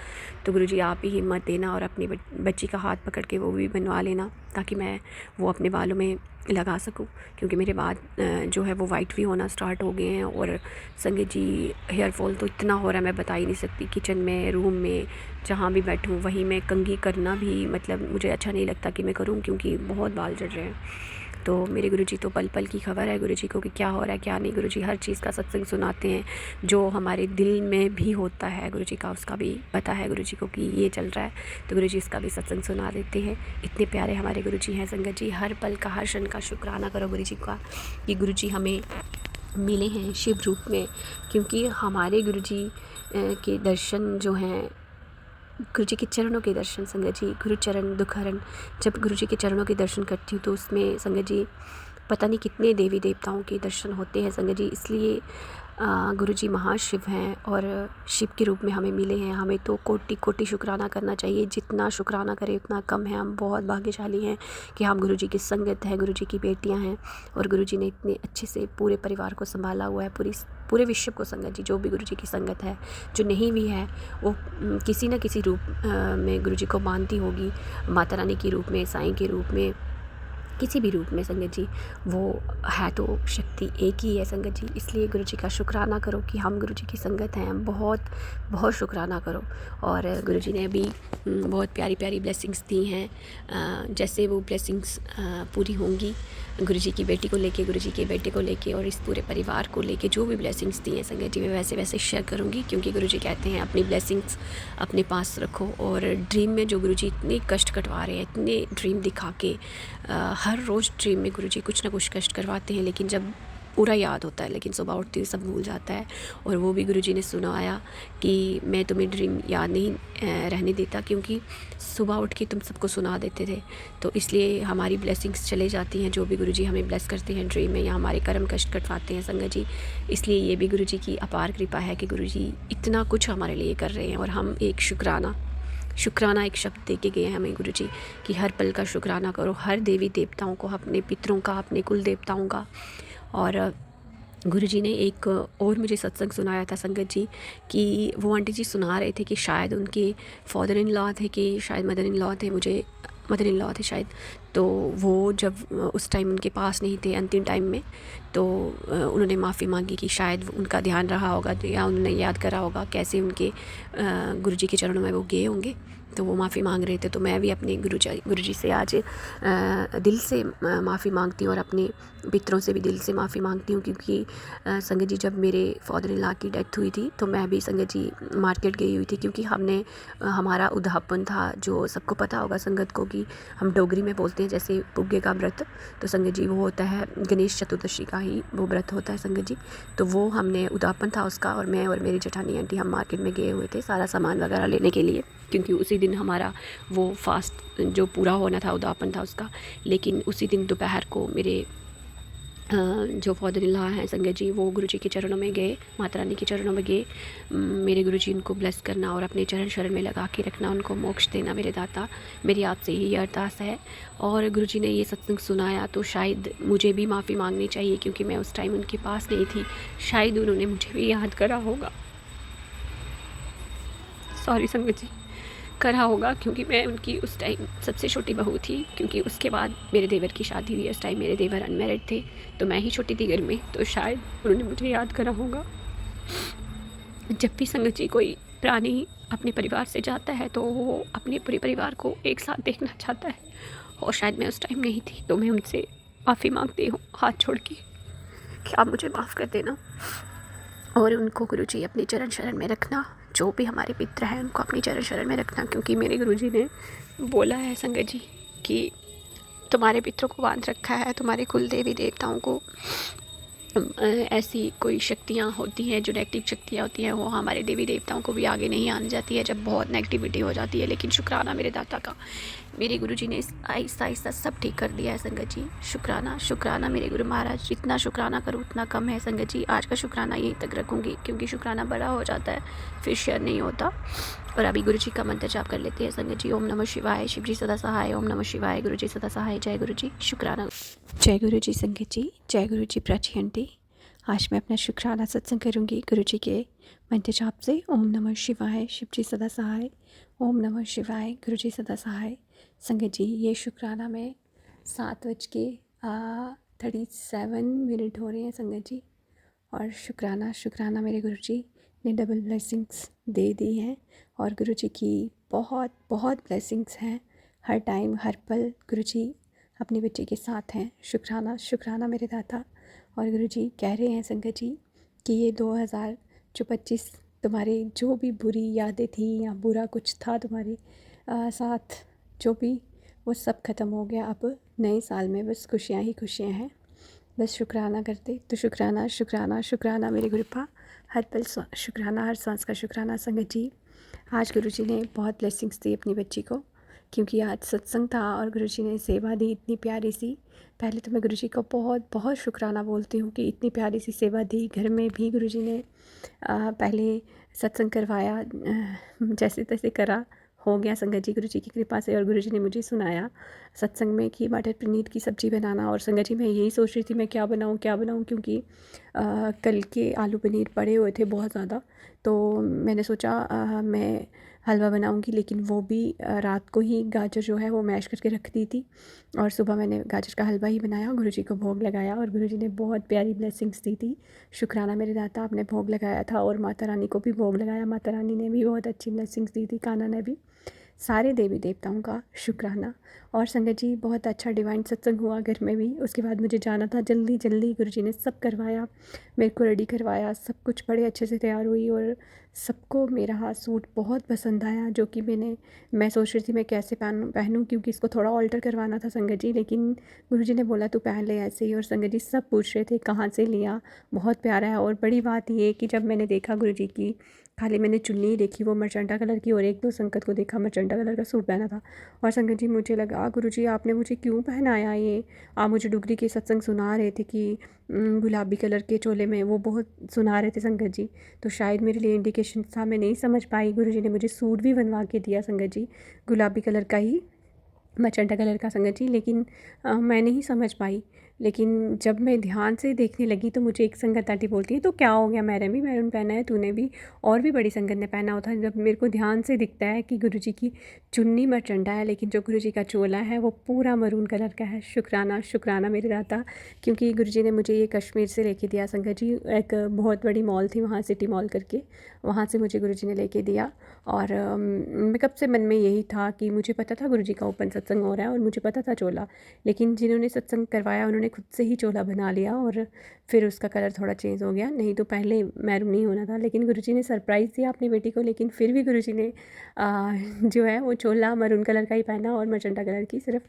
तो गुरुजी आप ही हिम्मत देना और अपनी बच्ची का हाथ पकड़ के वो भी बनवा लेना ताकि मैं वो अपने बालों में लगा सकूं, क्योंकि मेरे बाल जो है वो वाइट भी होना स्टार्ट हो गए हैं। और संगत जी हेयर फॉल तो इतना हो रहा है मैं बता ही नहीं सकती। किचन में, रूम में, जहाँ भी बैठूं वहीं मैं कंघी करना भी मतलब मुझे अच्छा नहीं लगता कि मैं करूं क्योंकि बहुत बाल झड़ रहे हैं। तो मेरे गुरुजी तो पल पल की खबर है गुरुजी को कि क्या हो रहा है क्या नहीं। गुरुजी हर चीज़ का सत्संग सुनाते हैं, जो हमारे दिल में भी होता है गुरुजी का उसका भी पता है गुरुजी को कि ये चल रहा है, तो गुरुजी इसका भी सत्संग सुना देते हैं। इतने प्यारे हमारे गुरुजी हैं संगत जी। हर पल का, हर क्षण का शुक्राना करो गुरुजी का कि गुरुजी हमें मिले हैं शिव रूप में, क्योंकि हमारे गुरुजी के दर्शन जो हैं, गुरुजी के चरणों के दर्शन संगत जी, गुरु चरण दुखहरण, जब गुरुजी के चरणों के दर्शन करती हूँ तो उसमें संगत जी पता नहीं कितने देवी देवताओं के दर्शन होते हैं संगत जी। इसलिए गुरुजी महाशिव हैं और शिव के रूप में हमें मिले हैं। हमें तो कोटि कोटि शुक्राना करना चाहिए, जितना शुक्राना करें उतना कम है। हम बहुत भाग्यशाली हैं कि हम गुरुजी की संगत है, गुरुजी की बेटियां हैं और गुरुजी ने इतने अच्छे से पूरे परिवार को संभाला हुआ है, पूरे विश्व को संगत जी। जो भी गुरुजी की संगत है, जो नहीं भी है, वो किसी न किसी रूप में गुरुजी को मानती होगी, माता रानी के रूप में, साईं के रूप में, किसी भी रूप में संगत जी, वो है तो शक्ति एक ही है संगत जी। इसलिए गुरुजी का शुक्राना करो कि हम गुरुजी की संगत हैं, बहुत बहुत शुक्राना करो। और गुरुजी ने अभी बहुत प्यारी प्यारी ब्लेसिंग्स दी हैं। जैसे वो ब्लेसिंग्स पूरी होंगी गुरुजी की बेटी को लेके, गुरुजी के बेटे को लेके और इस पूरे परिवार को लेके, जो भी ब्लेसिंग्स दी हैं संगत जी मैं वैसे वैसे शेयर करूँगी, क्योंकि गुरुजी कहते हैं अपनी ब्लेसिंग्स अपने पास रखो। और ड्रीम में जो गुरुजी इतने कष्ट कटवा रहे हैं, इतने ड्रीम दिखा के हर रोज़ ड्रीम में गुरुजी कुछ ना कुछ कष्ट करवाते हैं, लेकिन जब पूरा याद होता है, लेकिन सुबह उठते हुए सब भूल जाता है। और वो भी गुरुजी ने सुनाया कि मैं तुम्हें ड्रीम याद नहीं रहने देता, क्योंकि सुबह उठ के तुम सबको सुना देते थे, तो इसलिए हमारी ब्लेसिंग्स चले जाती हैं। जो भी गुरुजी हमें ब्लेस करते हैं ड्रीम में या हमारे कर्म कष्ट कटवाते हैं संगत जी, इसलिए ये भी गुरुजी की अपार कृपा है कि गुरुजी इतना कुछ हमारे लिए कर रहे हैं। और हम एक शुक्राना एक शब्द दे के गए हैं हमें गुरुजी कि हर पल का शुक्राना करो, हर देवी देवताओं को, अपने पितरों का, अपने कुल देवताओं का। और गुरुजी ने एक और मुझे सत्संग सुनाया था संगत जी कि वो आंटी जी सुना रहे थे कि शायद उनके फादर इन लॉ थे कि शायद मदर इन लॉ थे, मुझे मदर इन लॉ थे शायद, तो वो जब उस टाइम उनके पास नहीं थे अंतिम टाइम में, तो उन्होंने माफ़ी मांगी कि शायद उनका ध्यान रहा होगा या उन्होंने याद करा होगा कैसे उनके गुरुजी के चरणों में वो गए होंगे, तो वो माफ़ी मांग रहे थे। तो मैं भी अपने गुरुजी से आज दिल से माफ़ी मांगती हूँ और अपने पितरों से भी दिल से माफ़ी मांगती हूँ, क्योंकि संगत जी जब मेरे फादर इन लॉ की डेथ हुई थी तो मैं भी संगत जी मार्केट गई हुई थी, क्योंकि हमने हमारा उद्यापन था, जो सबको पता होगा संगत को कि हम डोगरी में बोलते हैं जैसे पुग्गे का व्रत, तो संगत जी वो होता है गणेश चतुर्दशी का ही वो व्रत होता है संगत जी। तो वो हमने उद्यापन था उसका, और मैं और मेरी जेठानी आंटी हम मार्केट में गए हुए थे सारा सामान वगैरह लेने के लिए, क्योंकि उसी दिन हमारा वो फास्ट जो पूरा होना था, उद्यापन था उसका। लेकिन उसी दिन दोपहर को मेरे जो फादर इन लॉ हैं संगत जी, वो गुरुजी के चरणों में गए, माता रानी के चरणों में गए। मेरे गुरुजी उनको ब्लेस करना और अपने चरण शरण में लगा के रखना, उनको मोक्ष देना मेरे दाता। मेरी आपसे ही अरदास है। और गुरुजी ने ये सत्संग सुनाया तो शायद मुझे भी माफ़ी मांगनी चाहिए, क्योंकि मैं उस टाइम उनके पास नहीं थी। शायद उन्होंने मुझे भी याद करा होगा, सॉरी संगत जी, करा होगा, क्योंकि मैं उनकी उस टाइम सबसे छोटी बहू थी। क्योंकि उसके बाद मेरे देवर की शादी हुई, उस टाइम मेरे देवर अनमैरिड थे, तो मैं ही छोटी थी घर में। तो शायद उन्होंने मुझे याद करा होगा। जब भी संगत जी कोई प्राणी अपने परिवार से जाता है तो वो अपने पूरे परिवार को एक साथ देखना चाहता है, और शायद मैं उस टाइम नहीं थी। तो मैं उनसे माफ़ी मांगती हूँ हाथ छोड़ के कि आप मुझे माफ़ कर देना, और उनको गुरुजी अपनी चरण शरण में रखना। जो भी हमारे पितर हैं उनको अपनी चरण शरण में रखना, क्योंकि मेरे गुरुजी ने बोला है संगत जी कि तुम्हारे पितरों को बांध रखा है, तुम्हारे कुल देवी देवताओं को ऐसी कोई शक्तियाँ होती हैं जो नेगेटिव शक्तियाँ होती हैं, वो हमारे देवी देवताओं को भी आगे नहीं आने जाती है जब बहुत नेगेटिविटी हो जाती है। लेकिन शुक्राना मेरे दाता का, मेरे गुरुजी ने आहिस्ता आहिस्ता सब ठीक कर दिया है संगत जी। शुक्राना शुक्राना मेरे गुरु महाराज, जितना शुक्राना करूँ उतना कम है संगत जी। आज का शुक्राना यहीं तक रखूँगी, क्योंकि शुक्राना बड़ा हो जाता है फिर शेयर नहीं होता। और अभी गुरुजी का मंत्र जाप कर लेते हैं संगत जी। ओम नमः शिवाय, शिव जी सदा सहाय। ओम नमः शिवाय, गुरुजी सदा सहाय। जय गुरुजी, शुक्राना। जय गुरुजी संगत जी, जय गुरुजी प्राची आंटी। आज मैं अपना शुक्राना सत्संग करूँगी गुरुजी के मंत्र जाप से। ओम नमः शिवाय, शिव जी सदा सहाय। ओम नमः शिवाय, गुरुजी सदा सहाय। संगत जी, ये शुक्राना में 7:37 हो रहे हैं संगत जी। और शुक्राना मेरे गुरुजी ने डबल ब्लेसिंग्स दे दी हैं, और गुरुजी की बहुत बहुत ब्लेसिंग्स हैं। हर टाइम हर पल गुरुजी अपने बच्चे के साथ हैं। शुक्राना मेरे दाता। और गुरुजी कह रहे हैं संगत जी कि ये 2025 तुम्हारे जो भी बुरी यादें थी या बुरा कुछ था तुम्हारे साथ, जो भी, वो सब ख़त्म हो गया। अब नए साल में बस खुशियाँ ही खुशियाँ हैं। बस शुक्राना करते तो शुक्राना मेरे गुरुपा। हर पल शुक्राना, हर सांस का शुक्राना संगत जी। आज गुरुजी ने बहुत ब्लेसिंग्स दी अपनी बच्ची को, क्योंकि आज सत्संग था और गुरुजी ने सेवा दी इतनी प्यारी सी। पहले तो मैं गुरुजी को बहुत बहुत शुक्राना बोलती हूँ कि इतनी प्यारी सी सेवा दी। घर में भी गुरुजी ने पहले सत्संग करवाया, जैसे तैसे करा, हो गया संगत जी गुरुजी की कृपा से। और गुरुजी ने मुझे सुनाया सत्संग में कि मटर पनीर की सब्ज़ी बनाना। और संगत जी मैं यही सोच रही थी मैं क्या बनाऊँ, क्योंकि कल के आलू पनीर पड़े हुए थे बहुत ज़्यादा। तो मैंने सोचा मैं हलवा बनाऊंगी, लेकिन वो भी रात को ही गाजर जो है वो मैश करके रख दी थी, और सुबह मैंने गाजर का हलवा ही बनाया, गुरुजी को भोग लगाया, और गुरुजी ने बहुत प्यारी ब्लेसिंग्स दी थी। शुक्राना मेरे दाता, आपने भोग लगाया था, और माता रानी को भी भोग लगाया। माता रानी ने भी बहुत अच्छी ब्लेसिंग्स दी थी, कान्हा ने भी। सारे देवी देवताओं का शुक्राना। और संगत जी बहुत अच्छा डिवाइन सत्संग हुआ घर में भी। उसके बाद मुझे जाना था जल्दी गुरुजी ने सब करवाया, मेरे को रेडी करवाया, सब कुछ बड़े अच्छे से तैयार हुई। और सबको मेरा सूट बहुत पसंद आया, जो कि मैं सोच रही थी मैं कैसे पहनूं, क्योंकि इसको थोड़ा ऑल्टर करवाना था संगत जी। लेकिन गुरुजी ने बोला तू पहन ले ऐसे ही। और संगत जी सब पूछ रहे थे कहाँ से लिया, बहुत प्यारा है। और बड़ी बात ये कि जब मैंने देखा गुरुजी की, खाली मैंने चुन्नी ही देखी वो मरचंटा कलर की, और एक दो संगत को देखा मरचंटा कलर का सूट पहना था। और संगत जी मुझे लगा गुरुजी आपने मुझे क्यों पहनाया ये। आप मुझे डुगरी के सत्संग सुना रहे थे कि गुलाबी कलर के चोले में, वो बहुत सुना रहे थे संगत जी। तो शायद मेरे लिए इंडिकेशन था, मैं नहीं समझ पाई। गुरुजी ने मुझे सूट भी बनवा के दिया संगत जी, गुलाबी कलर का ही, मचंटा कलर का संगत जी। लेकिन मैं नहीं समझ पाई। लेकिन जब मैं ध्यान से देखने लगी तो मुझे एक संगत आंटी बोलती है तो क्या हो गया, मैंने भी मैरून पहना है, तूने भी, और भी बड़ी संगत ने पहना होता है। जब मेरे को ध्यान से दिखता है कि गुरुजी की चुन्नी मरचंडा है, लेकिन जो गुरुजी का चोला है वो पूरा मरून कलर का है। शुक्राना मेरे दाता, क्योंकि गुरुजी ने मुझे ये कश्मीर से लेके दिया संगत जी। एक बहुत बड़ी मॉल थी वहाँ, सिटी मॉल करके, वहाँ से मुझे गुरुजी ने लेके दिया। और मैं कब से मन में यही था कि मुझे पता था गुरुजी का ओपन सत्संग हो रहा है, और मुझे पता था चोला, लेकिन जिन्होंने सत्संग करवाया उन्होंने खुद से ही चोला बना लिया, और फिर उसका कलर थोड़ा चेंज हो गया। नहीं तो पहले मैरून नहीं होना था, लेकिन गुरुजी ने सरप्राइज़ दिया अपनी बेटी को। लेकिन फिर भी गुरुजी ने जो है वो चोला मरून कलर का ही पहना, और मरचंटा कलर की सिर्फ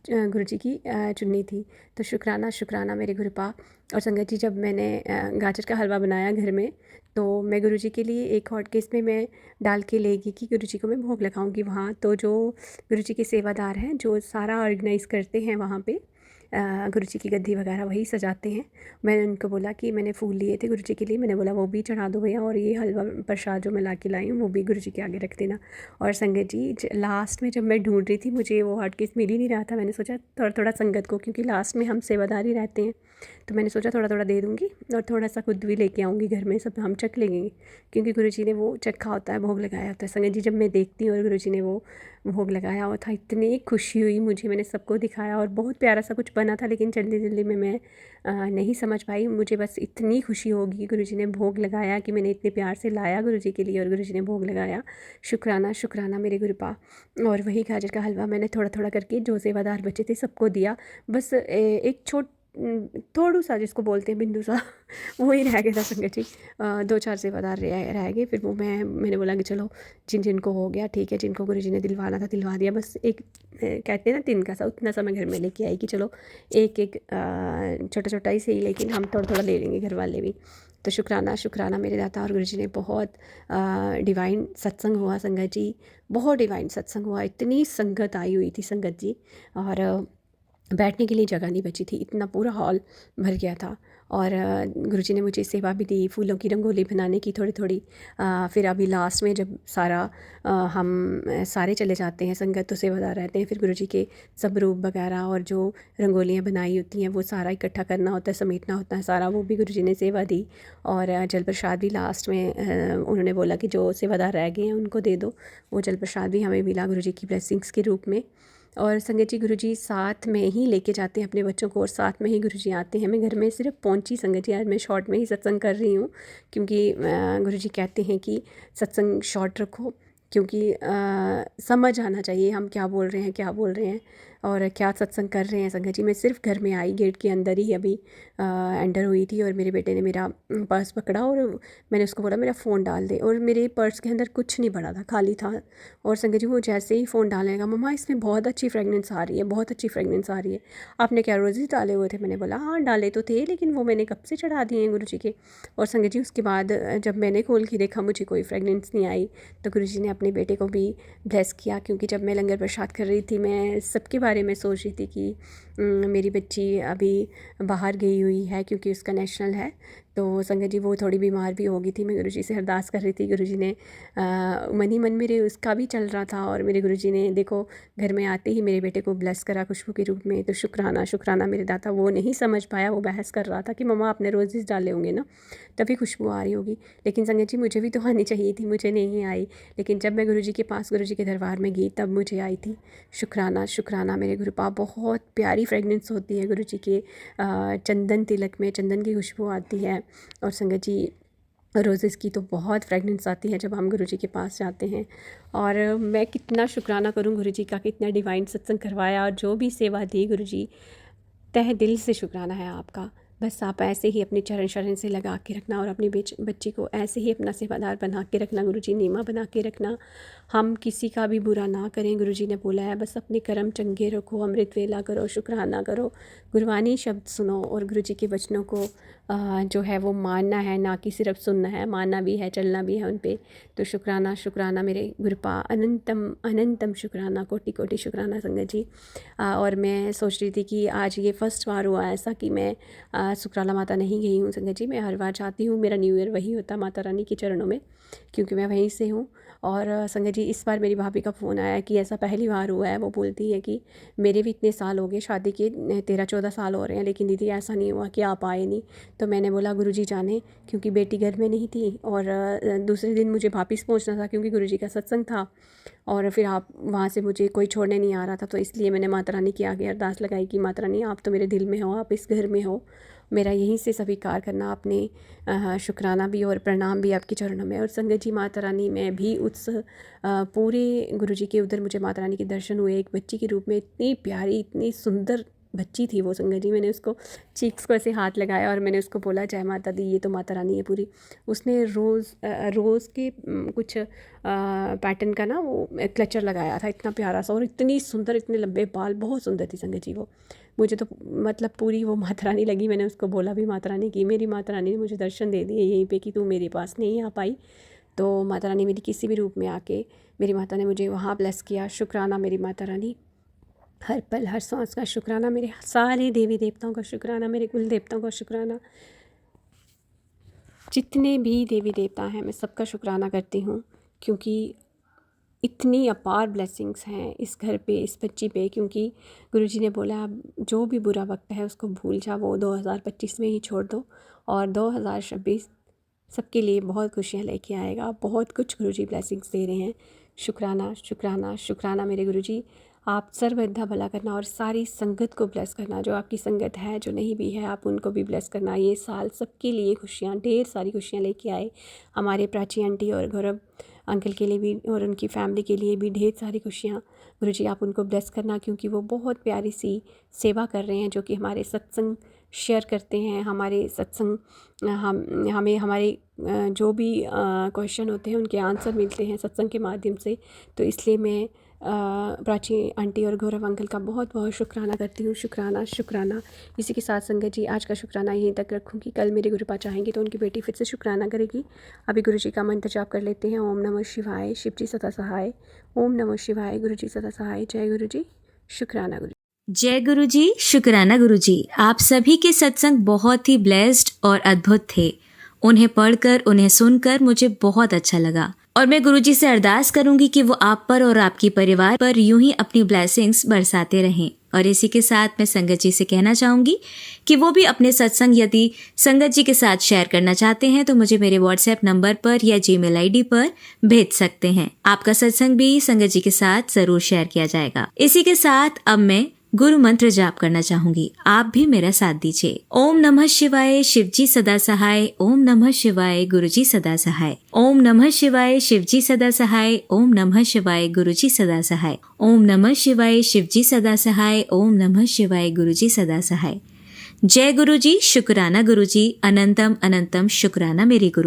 गुरुजी की चुन्नी थी। तो शुक्राना शुक्राना मेरे गुरुपा। और संगत जी, जब मैंने गाजर का हलवा बनाया घर में, तो मैं गुरुजी के लिए एक हॉट केस में मैं डाल के ले गई कि गुरुजी को मैं भोग लगाऊंगी वहाँ। तो जो गुरुजी के सेवादार हैं, जो सारा ऑर्गेनाइज़ करते हैं वहाँ पे, गुरुजी की गद्दी वगैरह वही सजाते हैं। मैंने उनको बोला कि मैंने फूल लिए थे गुरुजी के लिए, मैंने बोला वो भी चढ़ा दो भैया, और ये हलवा प्रसाद जो मैं ला के लाई हूँ वो भी गुरुजी के आगे रख देना। और संगत जी, लास्ट में जब मैं ढूंढ रही थी, मुझे वो हॉट केस मिल ही नहीं रहा था। मैंने सोचा थोड़ा थोड़ा संगत को, क्योंकि लास्ट में हम सेवादार ही रहते हैं, तो मैंने सोचा थोड़ा थोड़ा दे दूँगी और थोड़ा सा खुद भी लेके आऊँगी घर में, सब हम चख लेंगे, क्योंकि गुरुजी ने वो चखा होता है, भोग लगाया होता है। संगत जी, जब मैं देखती हूँ और गुरुजी ने वो भोग लगाया हुआ था, इतनी खुशी हुई मुझे। मैंने सबको दिखाया और बहुत प्यारा सा कुछ बना था, लेकिन जल्दी जल्दी में मैं नहीं समझ पाई। मुझे बस इतनी खुशी होगी गुरुजी ने भोग लगाया, कि मैंने इतने प्यार से लाया गुरुजी के लिए और गुरुजी ने भोग लगाया। शुक्राना शुक्राना मेरे गुरुपा। और वही गाजर का हलवा मैंने थोड़ा थोड़ा करके जो सेवादार बचे थे सबको दिया। बस एक थोड़ू सा, जिसको बोलते हैं बिंदु सा, वो ही रह गया था संगत जी। 2-4 सेवादार रह गए। फिर वो मैंने बोला कि चलो जिनको हो गया ठीक है, जिनको गुरुजी ने दिलवाना था दिलवा दिया। बस एक कहते हैं ना तिनका सा, उतना सा मैं घर में लेके आई कि चलो एक एक छोटा छोटा ही सही, लेकिन हम थोड़ा थोड़ा ले लेंगे घर वाले भी। तो शुक्राना शुक्राना मेरे दाता। और गुरुजी ने बहुत डिवाइन सत्संग हुआ संगत जी, बहुत डिवाइन सत्संग हुआ। इतनी संगत आई हुई थी संगत जी, और बैठने के लिए जगह नहीं बची थी, इतना पूरा हॉल भर गया था। और गुरुजी ने मुझे सेवा भी दी, फूलों की रंगोली बनाने की थोड़ी थोड़ी। फिर अभी लास्ट में जब हम सारे चले जाते हैं संगत, तो सेवादार रहते हैं, फिर गुरुजी के सब रूप वगैरह और जो रंगोलियाँ बनाई होती हैं वो सारा इकट्ठा करना होता है, समेटना होता है सारा, वो भी गुरुजी ने सेवा दी। और जल प्रसाद भी लास्ट में उन्होंने बोला कि जो सेवादार रह गए हैं उनको दे दो, वो जल प्रसाद भी हमें मिला गुरुजी की ब्लेसिंग्स के रूप में। और संगत जी, गुरुजी साथ में ही लेके जाते हैं अपने बच्चों को, और साथ में ही गुरुजी आते हैं। मैं घर में सिर्फ पहुंची संगत जी, आज मैं शॉर्ट में ही सत्संग कर रही हूँ, क्योंकि गुरुजी कहते हैं कि सत्संग शॉर्ट रखो, क्योंकि समझ आना चाहिए हम क्या बोल रहे हैं और क्या सत्संग कर रहे हैं। संगत जी, मैं सिर्फ घर में आई, गेट के अंदर ही अभी एंटर हुई थी, और मेरे बेटे ने मेरा पर्स पकड़ा और मैंने उसको बोला मेरा फ़ोन डाल दे, और मेरे पर्स के अंदर कुछ नहीं पड़ा था, खाली था। और संगत जी, वो जैसे ही फ़ोन डालने लगा, मम्मा इसमें बहुत अच्छी फ्रेगनेंस आ रही है, बहुत अच्छी फ्रेगनेंस आ रही है, आपने क्या रोज़ेस डाले हुए थे? मैंने बोला हाँ डाले तो थे, लेकिन वो मैंने कब से चढ़ा दिए हैं गुरुजी के। और संगत जी, उसके बाद जब मैंने खोल के देखा मुझे कोई फ्रेगनेंस नहीं आई, तो गुरुजी ने अपने बेटे को भी ब्लेस किया, क्योंकि जब मैं लंगर प्रसाद कर रही थी, मैं सबके बारे में सोच रही थी कि मेरी बच्ची अभी बाहर गई हुई है, क्योंकि उसका नेशनल है। तो संगत जी, वो थोड़ी बीमार भी हो गई थी। मैं गुरुजी से अरदास कर रही थी, गुरुजी ने मन ही मन मेरे उसका भी चल रहा था, और मेरे गुरुजी ने देखो घर में आते ही मेरे बेटे को ब्लेस करा खुशबू के रूप में। तो शुक्राना शुक्राना मेरे दाता। वो नहीं समझ पाया, वो बहस कर रहा था कि मम्मा आपने रोज़ेस डाले होंगे ना, तभी खुशबू आ रही होगी। लेकिन संगत जी, मुझे भी तो आनी चाहिए थी, मुझे नहीं आई, लेकिन जब मैं गुरुजी के पास, गुरुजी के दरबार में गई, तब मुझे आई थी। शुक्राना शुक्राना मेरे गुरुपा। बहुत प्यारी फ्रेगनेंस होती है गुरुजी के चंदन तिलक में, चंदन की खुशबू आती है। और संगत जी, रोज़ेस की तो बहुत फ्रेगनेंस आती है जब हम गुरुजी के पास जाते हैं। और मैं कितना शुक्राना करूं गुरुजी का, कितना डिवाइन सत्संग करवाया, और जो भी सेवा दी गुरुजी, तहे दिल से शुक्राना है आपका। बस आप ऐसे ही अपनी चरण शरण से लगा के रखना, और अपनी बच्ची को ऐसे ही अपना सेवादार बना के रखना गुरुजी, नीमा बना के रखना। हम किसी का भी बुरा ना करें, गुरुजी ने बोला है, बस अपने कर्म चंगे रखो, अमृत वेला करो, शुक्राना करो, गुरबानी शब्द सुनो, और गुरुजी के वचनों को जो है वो मानना है, ना कि सिर्फ सुनना है, मानना भी है, चलना भी है उन पे। तो शुक्राना शुक्राना मेरे गुरुपा, अनंतम अनंतम शुक्राना, कोटि कोटि शुक्राना संगत जी। और मैं सोच रही थी कि आज ये फर्स्ट बार हुआ ऐसा कि मैं सुकराला माता नहीं गई हूँ संगत जी। मैं हर बार जाती हूँ, मेरा न्यू ईयर वही होता माता रानी के चरणों में, क्योंकि मैं वहीं से हूँ। और संगत जी, इस बार मेरी भाभी का फ़ोन आया कि ऐसा पहली बार हुआ है। वो बोलती है कि मेरे भी इतने साल हो गए शादी के, 13-14 साल हो रहे हैं, लेकिन दीदी ऐसा नहीं हुआ कि आप आए नहीं। तो मैंने बोला गुरुजी जाने, क्योंकि बेटी घर में नहीं थी, और दूसरे दिन मुझे वापस पहुंचना था, क्योंकि गुरुजी का सत्संग था, और फिर आप वहाँ से मुझे कोई छोड़ने नहीं आ रहा था। तो इसलिए मैंने माता रानी के आगे अरदास लगाई कि माता रानी, आप तो मेरे दिल में हो, आप इस घर में हो, मेरा यहीं से स्वीकार करना। आपने शुक्राना भी और प्रणाम भी आपके चरणों में। और संगत जी, माता रानी में भी उस पूरे गुरुजी के उधर मुझे माता रानी के दर्शन हुए, एक बच्ची के रूप में, इतनी प्यारी, इतनी सुंदर बच्ची थी वो संगत जी, मैंने उसको चीक्स को ऐसे हाथ लगाया और मैंने उसको बोला जय माता दी, ये तो माता रानी है पूरी। उसने रोज़ के कुछ पैटर्न का ना वो क्लचर लगाया था, इतना प्यारा सा और इतनी सुंदर, इतने लंबे बाल, बहुत सुंदर थी संगत जी वो। मुझे तो मतलब पूरी वो माता रानी लगी। मैंने उसको बोला भी माता रानी की, मेरी माता रानी ने मुझे दर्शन दे दिए यहीं पे कि तू मेरे पास नहीं आ पाई, तो माता रानी मेरी किसी भी रूप में आके मेरी माता ने मुझे वहाँ ब्लेस किया। शुक्राना मेरी माता रानी, हर पल हर सांस का शुक्राना, मेरे सारे देवी देवताओं का शुक्राना, मेरे कुल देवताओं का शुक्राना, जितने भी देवी देवता हैं मैं सबका शुक्राना करती हूँ, क्योंकि इतनी अपार ब्लेसिंग्स हैं इस घर पे, इस बच्ची पे। क्योंकि गुरुजी ने बोला जो भी बुरा वक्त है उसको भूल जा, वो 2025 में ही छोड़ दो और 2026 सबके लिए बहुत खुशियाँ लेके आएगा। बहुत कुछ गुरुजी ब्लेसिंग्स दे रहे हैं। शुक्राना शुक्राना शुक्राना मेरे गुरुजी, आप सर्वदा भला करना और सारी संगत को ब्लेस करना, जो आपकी संगत है, जो नहीं भी है, आप उनको भी ब्लेस करना। ये साल सबके लिए खुशियाँ, ढेर सारी खुशियाँ लेके आए। हमारे प्राची आंटी और गौरव अंकल के लिए भी और उनकी फैमिली के लिए भी ढेर सारी खुशियाँ। गुरुजी आप उनको ब्लेस करना, क्योंकि वो बहुत प्यारी सी सेवा कर रहे हैं, जो कि हमारे सत्संग शेयर करते हैं। हमारे सत्संग हमें हमारे जो भी क्वेश्चन होते हैं उनके आंसर मिलते हैं सत्संग के माध्यम से। तो इसलिए मैं प्राची आंटी और गौरव अंकल का बहुत बहुत शुक्राना करती हूँ। शुक्राना शुक्राना। इसी के साथ संगत जी आज का शुक्राना यहीं तक रखूँगी। कल मेरे गुरुपा चाहेंगे तो उनकी बेटी फिर से शुक्राना करेगी। अभी गुरुजी का मंत्र जाप कर लेते हैं। ओम नमः शिवाय, शिवजी सदा सहाय। ओम नमः शिवाय, गुरुजी सदा सहाय। जय गुरुजी, शुक्राना गुरु। जय गुरुजी, शुक्राना गुरुजी। आप सभी के सत्संग बहुत ही ब्लेस्ड और अद्भुत थे। उन्हें पढ़कर, उन्हें सुनकर मुझे बहुत अच्छा लगा और मैं गुरुजी से अरदास करूंगी कि वो आप पर और आपकी परिवार पर यूं ही अपनी ब्लेसिंग्स बरसाते रहें। और इसी के साथ मैं संगत जी से कहना चाहूंगी कि वो भी अपने सत्संग यदि संगत जी के साथ शेयर करना चाहते हैं तो मुझे मेरे व्हाट्सएप नंबर पर या जीमेल आईडी पर भेज सकते हैं। आपका सत्संग भी संगत जी के साथ जरूर शेयर किया जाएगा। इसी के साथ अब मैं गुरु मंत्र जाप करना चाहूंगी, आप भी मेरा साथ दीजिए। ओम नमः शिवाय, शिवजी सदा सहाय। ओम नमः शिवाय, गुरुजी सदा सहाय। ओम नमः शिवाय, शिवजी सदा सहाय। ओम नमः शिवाय, गुरुजी सदा सहाय। ओम नमः शिवाय, शिवजी सदा सहाय। ओम नमः शिवाय, गुरुजी सदा सहाय। जय गुरुजी, शुक्राना गुरुजी। अनंतम अनंतम शुक्राना मेरे गुरु।